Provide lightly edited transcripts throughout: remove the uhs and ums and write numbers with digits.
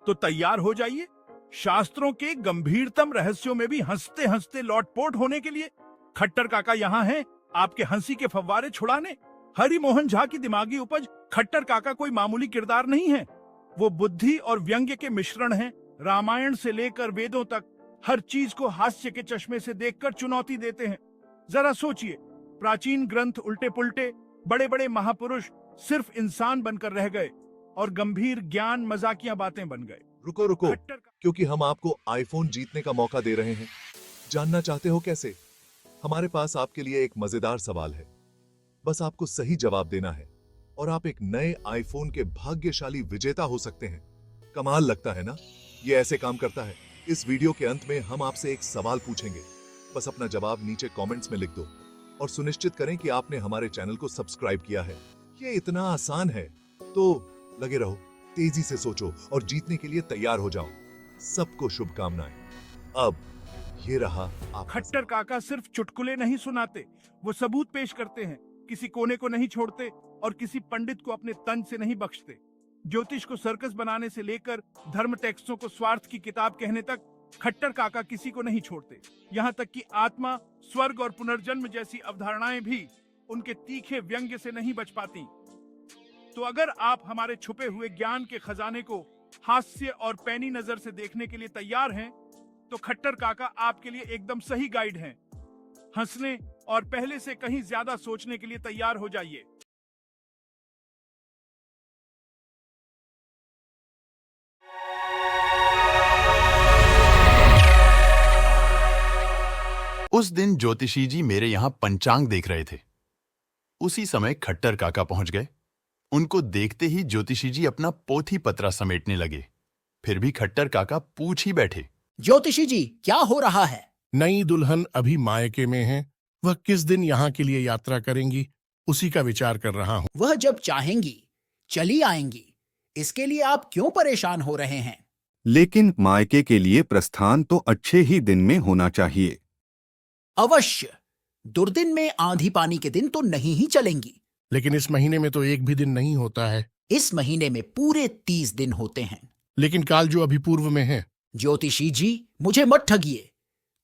तो तैयार हो जाइए शास्त्रों के गंभीरतम रहस्यों में भी हंसते हंसते लौटपोट होने के लिए। खट्टर काका यहाँ हैं आपके हंसी के फव्वारे छुड़ाने। हरि मोहन झा की दिमागी उपज खट्टर काका कोई मामूली किरदार नहीं है। वो बुद्धि और व्यंग्य के मिश्रण हैं। रामायण से लेकर वेदों तक हर चीज को हास्य के चश्मे से देखकर चुनौती देते हैं। जरा सोचिए, प्राचीन ग्रंथ उल्टे पुल्टे, बड़े बड़े महापुरुष सिर्फ इंसान बनकर रह गए और गंभीर ज्ञान मजाकिया बातें बन गए। रुको रुको, क्योंकि हम आपको आईफोन जीतने का मौका दे रहे हैं। जानना चाहते हो कैसे? हमारे पास आपके लिए एक मजेदार सवाल है। बस आपको सही जवाब देना है और आप एक नए आईफोन के भाग्यशाली विजेता हो सकते हैं। कमाल लगता है ना? ये ऐसे काम करता है। इस वीडियो के अंत में हम आपसे एक सवाल पूछेंगे। बस अपना जवाब नीचे कमेंट्स में लिख दो और सुनिश्चित करें कि आपने हमारे चैनल को सब्सक्राइब किया है। ये इतना आसान है, तो लगे रहो, तेजी से सोचो और जीतने के लिए तैयार हो जाओ। सबको शुभकामनाएं। अब ये रहा आप। खट्टर काका सिर्फ चुटकुले नहीं सुनाते, वो सबूत पेश करते हैं। किसी कोने को नहीं छोड़ते और किसी पंडित को अपने तन से नहीं बख्शते। ज्योतिष को सर्कस बनाने से लेकर धर्म टेक्स्टों को स्वार्थ की किताब कहने तक खट्टर काका किसी को नहीं छोड़ते। यहाँ तक कि आत्मा, स्वर्ग और पुनर्जन्म जैसी अवधारणाएं भी उनके तीखे व्यंग्य से नहीं बच पाती। तो अगर आप हमारे छुपे हुए ज्ञान के खजाने को हास्य और पैनी नजर से देखने के लिए तैयार हैं, तो खट्टर काका आपके लिए एकदम सही गाइड हैं। हंसने और पहले से कहीं ज्यादा सोचने के लिए तैयार हो जाइए। उस दिन ज्योतिषी जी मेरे यहां पंचांग देख रहे थे। उसी समय खट्टर काका पहुंच गए। उनको देखते ही ज्योतिषी जी अपना पोथी पत्रा समेटने लगे। फिर भी खट्टर काका पूछ ही बैठे, ज्योतिषी जी, क्या हो रहा है? नई दुल्हन अभी मायके में है, वह किस दिन यहाँ के लिए यात्रा करेंगी, उसी का विचार कर रहा हूँ। वह जब चाहेंगी चली आएंगी। इसके लिए आप क्यों परेशान हो रहे हैं? लेकिन मायके के लिए प्रस्थान तो अच्छे ही दिन में होना चाहिए। अवश्य, दुर्दिन में आंधी पानी के दिन तो नहीं ही चलेंगी। लेकिन इस महीने में तो एक भी दिन नहीं होता है। इस महीने में पूरे 30 दिन होते हैं। लेकिन काल जो अभी पूर्व में है। ज्योतिषी जी, मुझे मत ठगिए।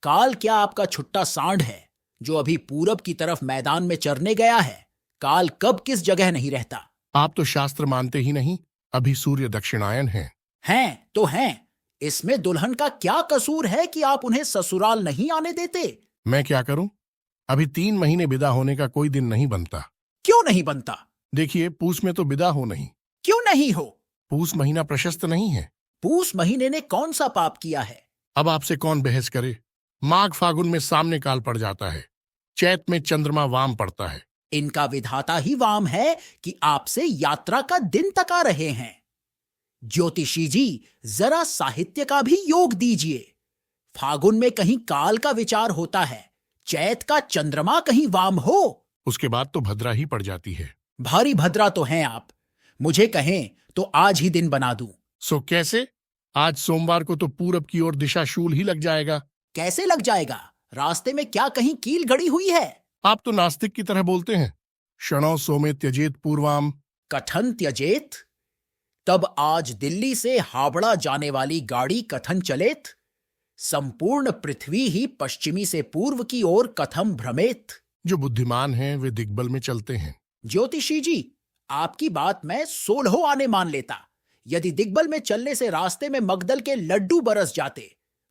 काल क्या आपका छुट्टा सांड है जो अभी पूरब की तरफ मैदान में चरने गया है? काल कब किस जगह नहीं रहता। आप तो शास्त्र मानते ही नहीं। अभी सूर्य दक्षिणायन है। हैं तो हैं। इसमें दुल्हन का क्या कसूर है कि आप उन्हें ससुराल नहीं आने देते? मैं क्या करूं? अभी 3 महीने विदा होने का कोई दिन नहीं बनता। क्यों नहीं बनता? देखिए, पूस में तो विदा हो नहीं। क्यों नहीं हो? पूस महीना प्रशस्त नहीं है। पूस महीने ने कौन सा पाप किया है? अब आपसे कौन बहस करे। माघ फागुन में सामने काल पड़ जाता है। चैत में चंद्रमा वाम पड़ता है। इनका विधाता ही वाम है कि आपसे यात्रा का दिन तका रहे हैं। ज्योतिषी जी, जरा साहित्य का भी योग दीजिए। फागुन में कहीं काल का विचार होता है, चैत का चंद्रमा कहीं वाम हो। उसके बाद तो भद्रा ही पड़ जाती है। भारी भद्रा तो हैं आप। मुझे कहें तो आज ही दिन बना दूं। सो कैसे? आज सोमवार को तो पूरब की ओर दिशा शूल ही लग जाएगा। कैसे लग जाएगा? रास्ते में क्या कहीं कील गड़ी हुई है? आप तो नास्तिक की तरह बोलते हैं। क्षणों सोमे त्यजेत पूर्वाम। कथन त्यजेत? तब आज दिल्ली से हावड़ा जाने वाली गाड़ी कथन चलेत? संपूर्ण पृथ्वी ही पश्चिमी से पूर्व की ओर कथम भ्रमेत। जो बुद्धिमान हैं वे दिग्बल में चलते हैं। ज्योतिषी जी, आपकी बात मैं 16 आने मान लेता यदि दिग्बल में चलने से रास्ते में मगदल के लड्डू बरस जाते।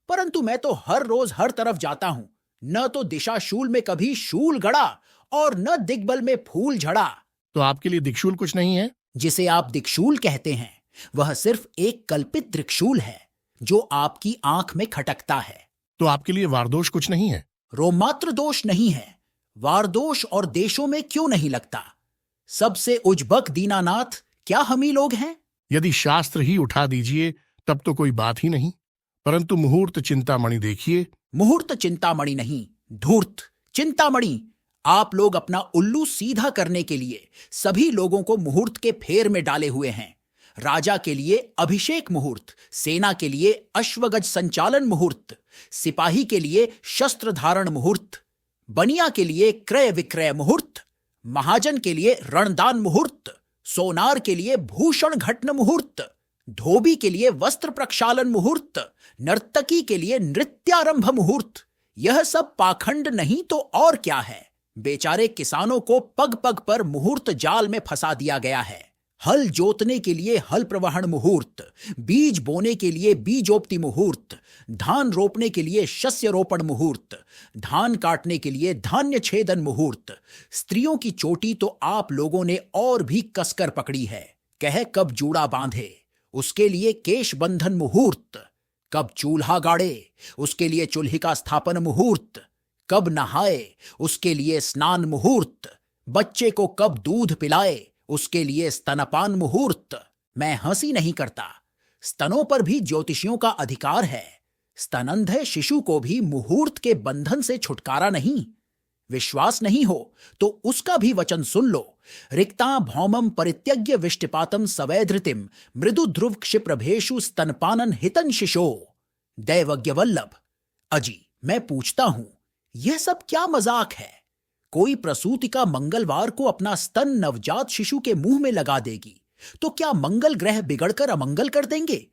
परंतु मैं तो हर रोज हर तरफ जाता हूं। न तो दिशा शूल में कभी शूल गड़ा और न दिग्बल में फूल झड़ा। तो आपके लिए दिक्शूल कुछ नहीं है? जिसे आप दिक्शूल कहते हैं वह सिर्फ एक कल्पित त्रिक्षूल है जो आपकी आंख में खटकता है। तो आपके लिए वारदोष कुछ नहीं है? रोमात्र दोष नहीं है। वारदोष और देशों में क्यों नहीं लगता? सबसे उज्बक दीनानाथ क्या हम ही लोग हैं? यदि शास्त्र ही उठा दीजिए तब तो कोई बात ही नहीं। परंतु मुहूर्त चिंतामणि देखिए। मुहूर्त चिंतामणि नहीं, धूर्त चिंतामणि। आप लोग अपना उल्लू सीधा करने के लिए सभी लोगों को मुहूर्त के फेर में डाले हुए हैं। राजा के लिए अभिषेक मुहूर्त, सेना के लिए अश्वगज संचालन मुहूर्त, सिपाही के लिए शस्त्र धारण मुहूर्त, बनिया के लिए क्रय विक्रय मुहूर्त, महाजन के लिए रणदान मुहूर्त, सोनार के लिए भूषण घटन मुहूर्त, धोबी के लिए वस्त्र प्रक्षालन मुहूर्त, नर्तकी के लिए नृत्यारंभ मुहूर्त। यह सब पाखंड नहीं तो और क्या है। बेचारे किसानों को पग पग पर मुहूर्त जाल में फंसा दिया गया है। हल जोतने के लिए हल प्रवहन मुहूर्त, बीज बोने के लिए बीजोपति मुहूर्त, धान रोपने के लिए शस्य रोपण मुहूर्त, धान काटने के लिए धान्य छेदन मुहूर्त। स्त्रियों की चोटी तो आप लोगों ने और भी कसकर पकड़ी है। कह कब जूड़ा बांधे, उसके लिए केश बंधन मुहूर्त। कब चूल्हा गाड़े, उसके लिए चूल्हे का स्थापन मुहूर्त। कब नहाए, उसके लिए स्नान मुहूर्त। बच्चे को कब दूध पिलाए, उसके लिए स्तनपान मुहूर्त। मैं हंसी नहीं करता, स्तनों पर भी ज्योतिषियों का अधिकार है। स्तनंध शिशु को भी मुहूर्त के बंधन से छुटकारा नहीं। विश्वास नहीं हो तो उसका भी वचन सुन लो। रिक्ता भौमम परित्यज्य विष्टिपातम सवैधृतिम मृदु ध्रुव क्षिप्रभेषु स्तनपानन हितन शिशो। दैवज्ञ वल्लभ। अजी मैं पूछता हूं, यह सब क्या मजाक है? कोई प्रसूति का मंगलवार को अपना स्तन नवजात शिशु के मुंह में लगा देगी तो क्या मंगल ग्रह बिगड़कर अमंगल कर देंगे?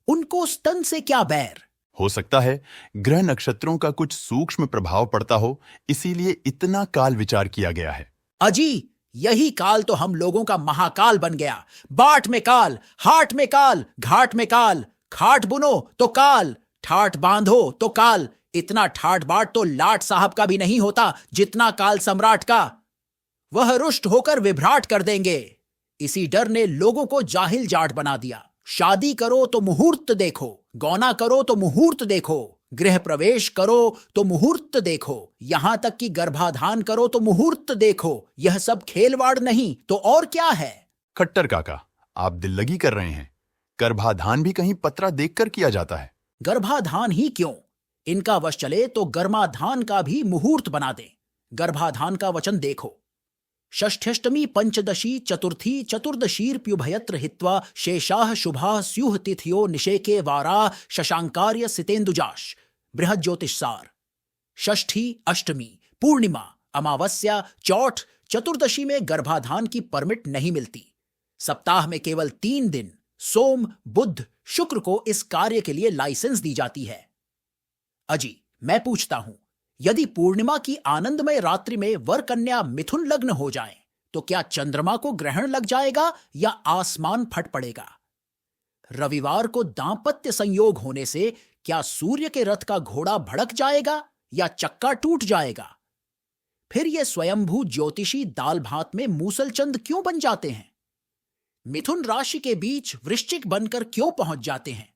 उनको स्तन से क्या बैर? हो सकता है ग्रह नक्षत्रों का कुछ सूक्ष्म प्रभाव पड़ता हो, इसीलिए इतना काल विचार किया गया है। अजी यही काल तो हम लोगों का महाकाल बन गया। बाट में काल, हाट में काल, घाट में काल। खाट बुनो तो काल, ठाट बांधो तो काल। इतना ठाट बाट तो लाट साहब का भी नहीं होता जितना काल सम्राट का। वह रुष्ट होकर विभ्राट कर देंगे। इसी डर ने लोगों को जाहिल जाट बना दिया। शादी करो तो मुहूर्त देखो, गौना करो तो मुहूर्त देखो, गृह प्रवेश करो तो मुहूर्त देखो, यहां तक कि गर्भाधान करो तो मुहूर्त देखो। यह सब खेलवाड़ नहीं तो और क्या है? खट्टर काका, आप दिल लगी कर रहे हैं। गर्भाधान भी कहीं पत्रा देखकर किया जाता है। गर्भाधान ही क्यों, इनका वश चले तो गर्माधान का भी मुहूर्त बना दें। गर्भाधान का वचन देखो। षष्ठ्यष्टमी पंचदशी चतुर्थी चतुर्दशीर्प्युभयत्र हित्वा शेषाः शुभाः स्युः तिथयो निषेके वारा शशांकार्य सितेन्दुजाश। बृहद ज्योतिष सार। षष्ठी, अष्टमी, पूर्णिमा, अमावस्या, चौथ, चतुर्दशी में गर्भाधान की परमिट नहीं मिलती। सप्ताह में केवल 3 दिन सोम, बुध, शुक्र को इस कार्य के लिए लाइसेंस दी जाती है। अजी मैं पूछता हूं, यदि पूर्णिमा की आनंदमय रात्रि में वर कन्या मिथुन लग्न हो जाएं, तो क्या चंद्रमा को ग्रहण लग जाएगा या आसमान फट पड़ेगा? रविवार को दांपत्य संयोग होने से क्या सूर्य के रथ का घोड़ा भड़क जाएगा या चक्का टूट जाएगा? फिर ये स्वयंभू ज्योतिषी दाल भात में मूसलचंद क्यों बन जाते हैं? मिथुन राशि के बीच वृश्चिक बनकर क्यों पहुंच जाते हैं?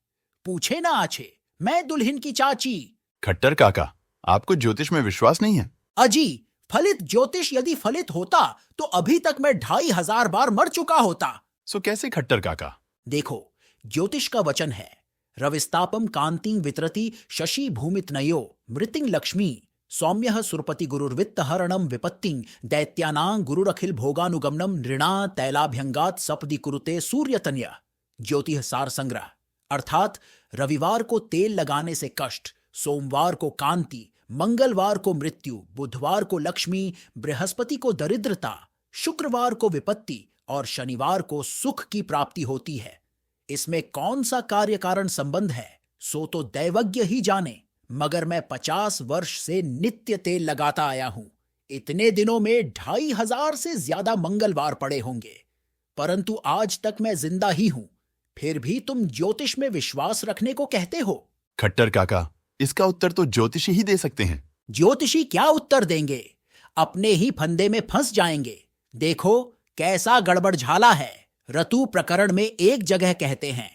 पूछे ना आछे, मैं दुल्हन की चाची। खट्टर काका, आपको ज्योतिष में विश्वास नहीं है? अजी फलित ज्योतिष यदि फलित होता तो अभी तक मैं 2500 बार मर चुका होता। सो कैसे खट्टर काका? देखो, ज्योतिष का वचन है, रविस्तापम कांतिं वितरति शशि भूमितनयो मृतिं लक्ष्मी सौम्यः सुरपति गुरुर्वित्त हरणम विपत्तिं दैत्यानां गुरुरखिल भोगानुगमनम नृणा तैलाभ्यंगात सपदि कुरुते सूर्यतन्य। ज्योतिष सार संग्रह। अर्थात रविवार को तेल लगाने से कष्ट, सोमवार को कांति, मंगलवार को मृत्यु, बुधवार को लक्ष्मी, बृहस्पति को दरिद्रता, शुक्रवार को विपत्ति और शनिवार को सुख की प्राप्ति होती है। इसमें कौन सा कार्य कारण संबंध है सो तो दैवज्ञ ही जाने, मगर मैं 50 वर्ष से नित्य तेल लगाता आया हूं। इतने दिनों में 2500 से ज्यादा मंगलवार पड़े होंगे, परंतु आज तक मैं जिंदा ही हूं। फिर भी तुम ज्योतिष में विश्वास रखने को कहते हो। खट्टर काका, इसका उत्तर तो ज्योतिषी ही दे सकते हैं। ज्योतिषी क्या उत्तर देंगे? अपने ही फंदे में फंस जाएंगे। देखो कैसा गड़बड़ झाला है। ऋतु प्रकरण में एक जगह कहते हैं,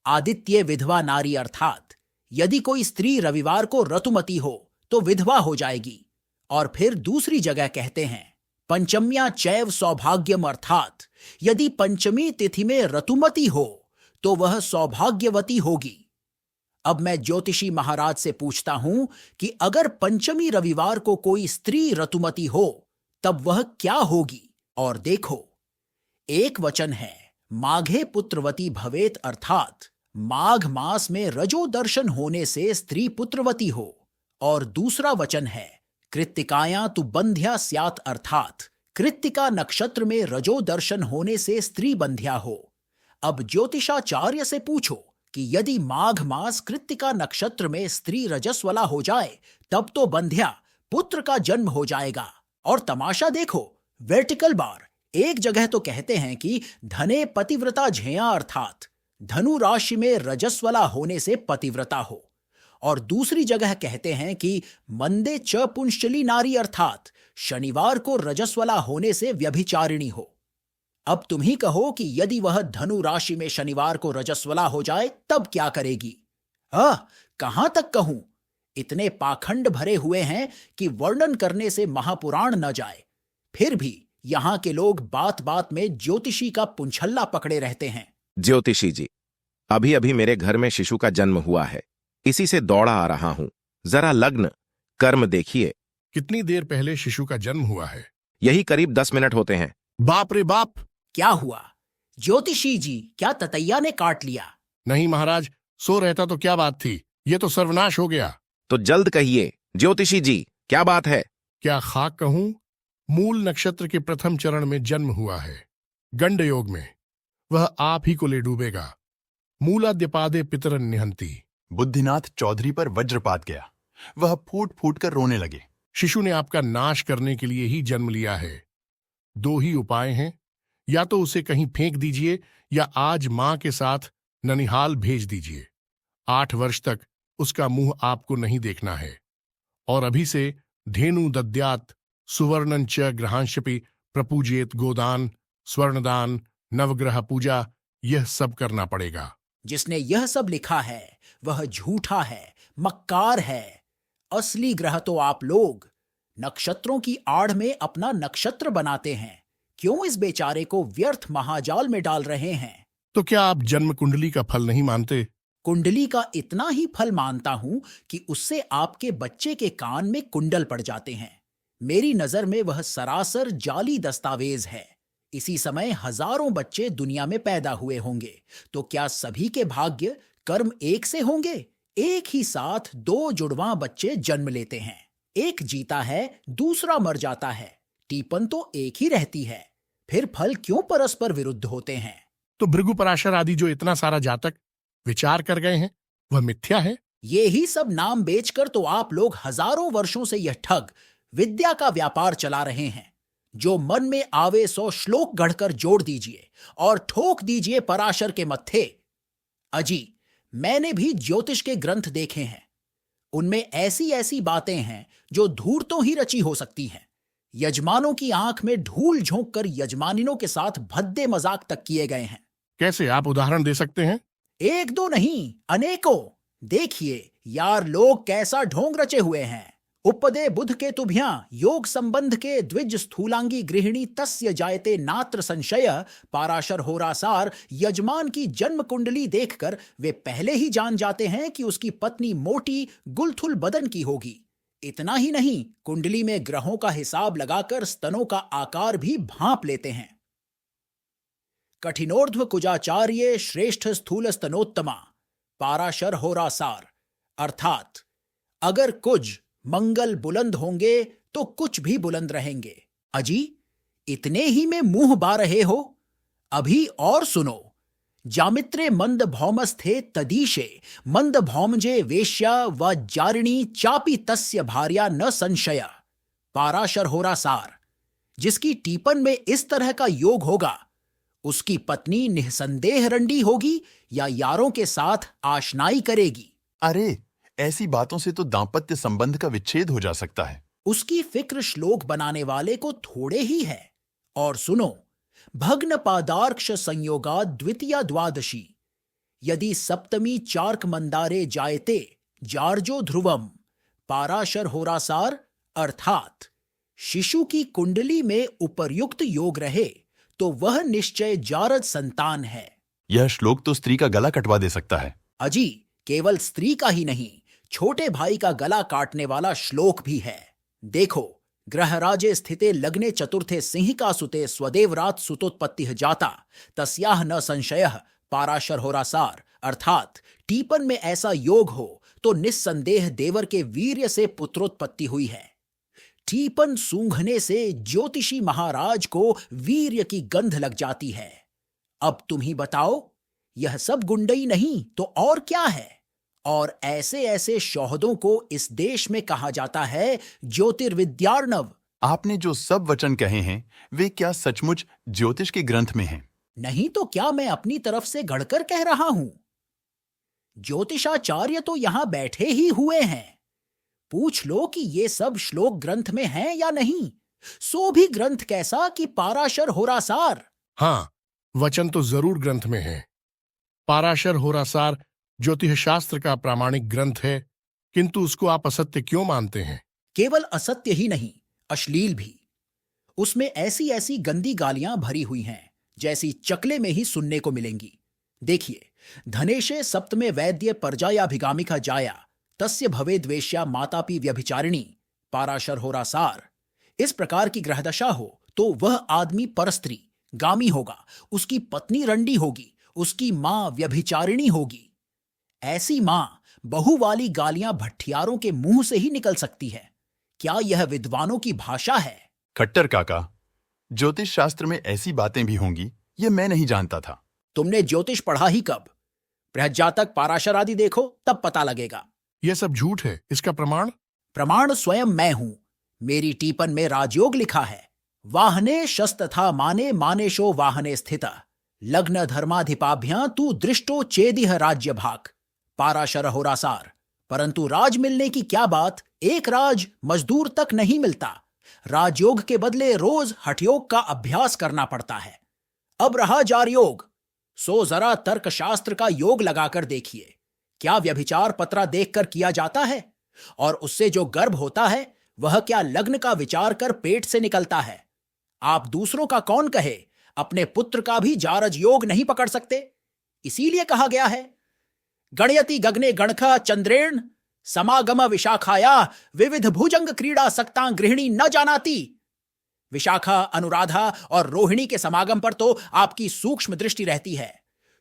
आदित्य विधवा नारी, अर्थात यदि कोई स्त्री रविवार को ऋतुमती हो तो विधवा हो जाएगी। और फिर दूसरी जगह कहते हैं, पंचम्या चैव सौभाग्यम, अर्थात यदि पंचमी तिथि में ऋतुमती हो तो वह सौभाग्यवती होगी। अब मैं ज्योतिषी महाराज से पूछता हूं कि अगर पंचमी रविवार को कोई स्त्री ऋतुमती हो तब वह क्या होगी? और देखो, एक वचन है माघे पुत्रवती भवेत, अर्थात माघ मास में रजो दर्शन होने से स्त्री पुत्रवती हो। और दूसरा वचन है कृत्तिकायां तु बंध्या स्यात्, अर्थात कृत्तिका नक्षत्र में रजो दर्शन होने से स्त्री बंध्या हो। अब ज्योतिषाचार्य से पूछो कि यदि माघ मास कृत्तिका नक्षत्र में स्त्री रजस्वला हो जाए तब तो बंध्या पुत्र का जन्म हो जाएगा। और तमाशा देखो, वर्टिकल बार। एक जगह तो कहते हैं कि धने पतिव्रता झेया अर्थात धनु राशि में रजस्वला होने से पतिव्रता हो, और दूसरी जगह कहते हैं कि मंदे च पुंशली नारी अर्थात शनिवार को रजस्वला होने से व्यभिचारिणी हो। अब तुम ही कहो कि यदि वह धनु राशि में शनिवार को रजस्वला हो जाए तब क्या करेगी? कहां तक कहूं, इतने पाखंड भरे हुए हैं कि वर्णन करने से महापुराण न जाए। फिर भी यहां के लोग बात बात में ज्योतिषी का पुंछल्ला पकड़े रहते हैं। ज्योतिषी जी, अभी अभी मेरे घर में शिशु का जन्म हुआ है, इसी से दौड़ा आ रहा हूं। जरा लग्न कर्म देखिए। कितनी देर पहले शिशु का जन्म हुआ है? यही करीब 10 मिनट होते हैं। बाप रे बाप! क्या हुआ ज्योतिषी जी, क्या ततैया ने काट लिया? नहीं महाराज, सो रहता तो क्या बात थी, ये तो सर्वनाश हो गया। तो जल्द कहिए ज्योतिषी जी, क्या बात है? क्या खाक कहूं, मूल नक्षत्र के प्रथम चरण में जन्म हुआ है, गंड योग में। वह आप ही को ले डूबेगा। मूलाद्यपादे पितरन निहंती। बुद्धिनाथ चौधरी पर वज्रपात गया। वह फूट फूट कर रोने लगे। शिशु ने आपका नाश करने के लिए ही जन्म लिया है। 2 ही उपाय हैं, या तो उसे कहीं फेंक दीजिए या आज मां के साथ ननिहाल भेज दीजिए। 8 वर्ष तक उसका मुंह आपको नहीं देखना है। और अभी से धेनु दद्यात सुवर्णं च ग्रहांशपि प्रपूजित गोदान स्वर्णदान नवग्रह पूजा, यह सब करना पड़ेगा। जिसने यह सब लिखा है वह झूठा है, मक्कार है। असली ग्रह तो आप लोग नक्षत्रों की आड़ में अपना नक्षत्र बनाते हैं। क्यों इस बेचारे को व्यर्थ महाजाल में डाल रहे हैं? तो क्या आप जन्म कुंडली का फल नहीं मानते? कुंडली का इतना ही फल मानता हूं कि उससे आपके बच्चे के कान में कुंडल पड़ जाते हैं। मेरी नजर में वह सरासर जाली दस्तावेज है। इसी समय हजारों बच्चे दुनिया में पैदा हुए होंगे, तो क्या सभी के भाग्य कर्म एक से होंगे? एक ही साथ 2 जुड़वां बच्चे जन्म लेते हैं, एक जीता है दूसरा मर जाता है, टीपन तो एक ही रहती है। फिर फल क्यों परस्पर विरुद्ध होते हैं? तो भृगु पराशर आदि जो इतना सारा जातक विचार कर गए हैं वह मिथ्या है। ये ही सब नाम बेचकर तो आप लोग हजारों वर्षों से यह ठग विद्या का व्यापार चला रहे हैं। जो मन में आवे 100 श्लोक गढ़कर जोड़ दीजिए और ठोक दीजिए पराशर के मत्थे। अजी, मैंने भी ज्योतिष के ग्रंथ देखे हैं, उनमें ऐसी ऐसी बातें हैं जो धूर्तों ही रची हो सकती हैं। यजमानों की आंख में धूल झोंक कर यजमानिनों के साथ भद्दे मजाक तक किए गए हैं। कैसे, आप उदाहरण दे सकते हैं? 1-2 नहीं, अनेकों। देखिए यार, लोग कैसा ढोंग रचे हुए हैं। उपदे बुध के तुभ्यां योग संबंध के द्विज स्थूलांगी गृहिणी तस्य जायते नात्र संशय। पाराशर होरासार यजमान की जन्म कुंडली देखकर वे पहले ही जान जाते हैं कि उसकी पत्नी मोटी गुलथुल बदन की होगी। इतना ही नहीं, कुंडली में ग्रहों का हिसाब लगाकर स्तनों का आकार भी भांप लेते हैं। कठिनोर्ध्व कुजाचार्य श्रेष्ठ स्थूल स्तनोत्तमा पाराशर होरासार, अर्थात अगर कुछ मंगल बुलंद होंगे तो कुछ भी बुलंद रहेंगे। अजी, इतने ही में मुंह बा रहे हो? अभी और सुनो। जामित्रे मंद भौमस्थे तदीशे मंद भौमजे वेश्या व जारिणी चापी तस्य भार्या न संशय। पाराशर होरासार, जिसकी टीपन में इस तरह का योग होगा उसकी पत्नी निःसंदेह रंडी होगी या यारों के साथ आशनाई करेगी। अरे, ऐसी बातों से तो दांपत्य संबंध का विच्छेद हो जा सकता है। उसकी फिक्र श्लोक बनाने वाले को थोड़े ही है। और सुनो, भग्न पादार्क्ष संयोगा द्वितीया द्वादशी यदि सप्तमी चार्क मंदारे जायते जार्जो ध्रुवम। पाराशर होरासार, अर्थात शिशु की कुंडली में उपर्युक्त योग रहे तो वह निश्चय जारद संतान है। यह श्लोक तो स्त्री का गला कटवा दे सकता है। अजी, केवल स्त्री का ही नहीं, छोटे भाई का गला काटने वाला श्लोक भी है। देखो, ग्रहराजे स्थिते लग्ने चतुर्थे सिंहिका सुते स्वदेवरात सुतोत्पत्ति जाता तस्याह न संशयः। पाराशर होरासार, अर्थात टीपन में ऐसा योग हो तो निस्संदेह देवर के वीर्य से पुत्रोत्पत्ति हुई है। टीपन सूंघने से ज्योतिषी महाराज को वीर्य की गंध लग जाती है अब तुम ही बताओ, यह सब गुंडई नहीं तो और क्या है? और ऐसे ऐसे शौहदों को इस देश में कहा जाता है ज्योतिर्विद्यार्णव। आपने जो सब वचन कहे हैं वे क्या सचमुच ज्योतिष के ग्रंथ में हैं? नहीं तो क्या मैं अपनी तरफ से गढ़कर कह रहा हूं? ज्योतिषाचार्य तो यहां बैठे ही हुए हैं। पूछ लो कि ये सब श्लोक ग्रंथ में हैं या नहीं। सो भी ग्रंथ कैसा कि पाराशर होरासार। हाँ, वचन तो जरूर ग्रंथ में है। पाराशर होरासार ज्योतिष शास्त्र का प्रामाणिक ग्रंथ है, किंतु उसको आप असत्य क्यों मानते हैं? केवल असत्य ही नहीं, अश्लील भी। उसमें ऐसी ऐसी गंदी गालियां भरी हुई हैं जैसी चकले में ही सुनने को मिलेंगी। देखिए, धनेशे सप्तमे वैद्य पर्जायाभिगामिका जाया तस्य भवेद्वेश्या मातापि व्यभिचारिणी पाराशर होरासार। इस प्रकार की ग्रहदशा हो तो वह आदमी परस्त्री गामी होगा, उसकी पत्नी रंडी होगी, उसकी मां व्यभिचारिणी होगी। ऐसी मां बहू वाली गालियां भट्ठियारों के मुंह से ही निकल सकती है। क्या यह विद्वानों की भाषा है? खट्टर काका, ज्योतिष शास्त्र में ऐसी बातें भी होंगी ये मैं नहीं जानता था। तुमने ज्योतिष पढ़ा ही कब? बृहज्जातक, पाराशर आदि देखो, तब पता लगेगा। यह सब झूठ है, इसका प्रमाण? प्रमाण स्वयं मैं हूं। मेरी टीपन में राजयोग लिखा है। वाहने शस्तथा माने मानेशो वाहने स्थित लग्न धर्माधिपाभ्यां तू दृष्टो चेदिह राज्य भाग पाराशर होरासार। परंतु राज मिलने की क्या बात, एक राज मजदूर तक नहीं मिलता। राजयोग के बदले रोज हठयोग का अभ्यास करना पड़ता है। अब रहा जार योग, सो जरा तर्कशास्त्र का योग लगाकर देखिए। क्या व्यभिचार पत्रा देखकर किया जाता है? और उससे जो गर्भ होता है वह क्या लग्न का विचार कर पेट से निकलता है? आप दूसरों का कौन कहे, अपने पुत्र का भी जारज योग नहीं पकड़ सकते। इसीलिए कहा गया है, गणयति गगने गणखा चंद्रेण समागम विशाखाया विविध भुजंग क्रीड़ा सक्तां गृहिणी न जानाती। विशाखा, अनुराधा और रोहिणी के समागम पर तो आपकी सूक्ष्म दृष्टि रहती है।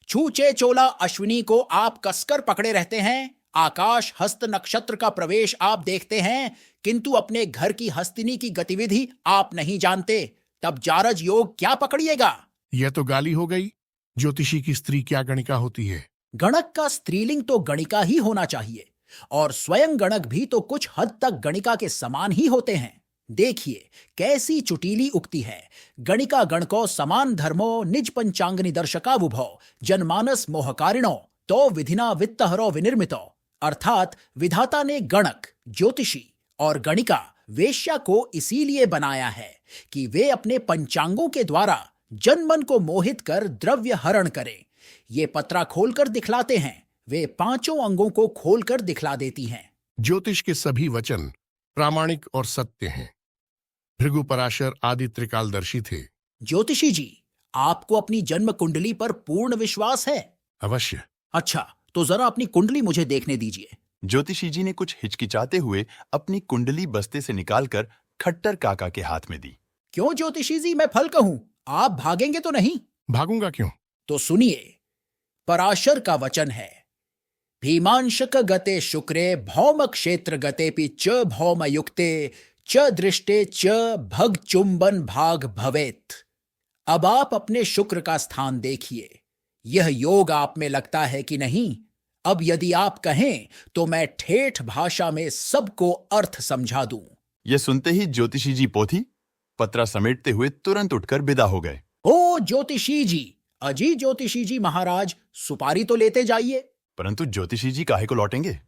छूचे चोला अश्विनी को आप कसकर पकड़े रहते हैं। आकाश हस्त नक्षत्र का प्रवेश आप देखते हैं, किंतु अपने घर की हस्तिनी की गतिविधि आप नहीं जानते। तब जारज योग क्या पकड़िएगा? यह तो गाली हो गई। ज्योतिषी की स्त्री क्या गणिका होती है? गणक का स्त्रीलिंग तो गणिका ही होना चाहिए, और स्वयं गणक भी तो कुछ हद तक गणिका के समान ही होते हैं। देखिए कैसी चुटीली उक्ति है। गणिका गणको समान धर्मो निज पंचांग निदर्शका वुभो जनमानस मोहकारिणो तो विधिना वित्तहरो विनिर्मितो। अर्थात विधाता ने गणक, ज्योतिषी और गणिका, वेश्या को इसीलिए बनाया है कि वे अपने पंचांगों के द्वारा जनमन को मोहित कर द्रव्य हरण करें। ये पत्रा खोलकर दिखलाते हैं, वे पांचों अंगों को खोलकर दिखला देती हैं। ज्योतिष के सभी वचन प्रामाणिक और सत्य हैं। भृगु, पराशर आदि त्रिकालदर्शी थे। ज्योतिषी जी, आपको अपनी जन्म कुंडली पर पूर्ण विश्वास है? अवश्य। अच्छा, तो जरा अपनी कुंडली मुझे देखने दीजिए। ज्योतिषी जी ने कुछ हिचकिचाते हुए अपनी कुंडली बस्ते से निकालकर खट्टर काका के हाथ में दी। क्यों ज्योतिषी जी, मैं फल कहूं, आप भागेंगे तो नहीं? भागूंगा क्यों? तो सुनिए, पराशर का वचन है, भीमांशक गते शुक्रे भौम क्षेत्र गतेपि च भौम युक्ते च दृष्टे च भग चुंबन भाग भवेत। अब आप अपने शुक्र का स्थान देखिए, यह योग आप में लगता है कि नहीं? अब यदि आप कहें तो मैं ठेठ भाषा में सबको अर्थ समझा दूं। यह सुनते ही ज्योतिषी जी पोथी पत्रा समेटते हुए तुरंत उठकर विदा हो गए। ओ ज्योतिषी जी, अजी ज्योतिषी जी महाराज, सुपारी तो लेते जाइए। परंतु ज्योतिषी जी काहे को लौटेंगे?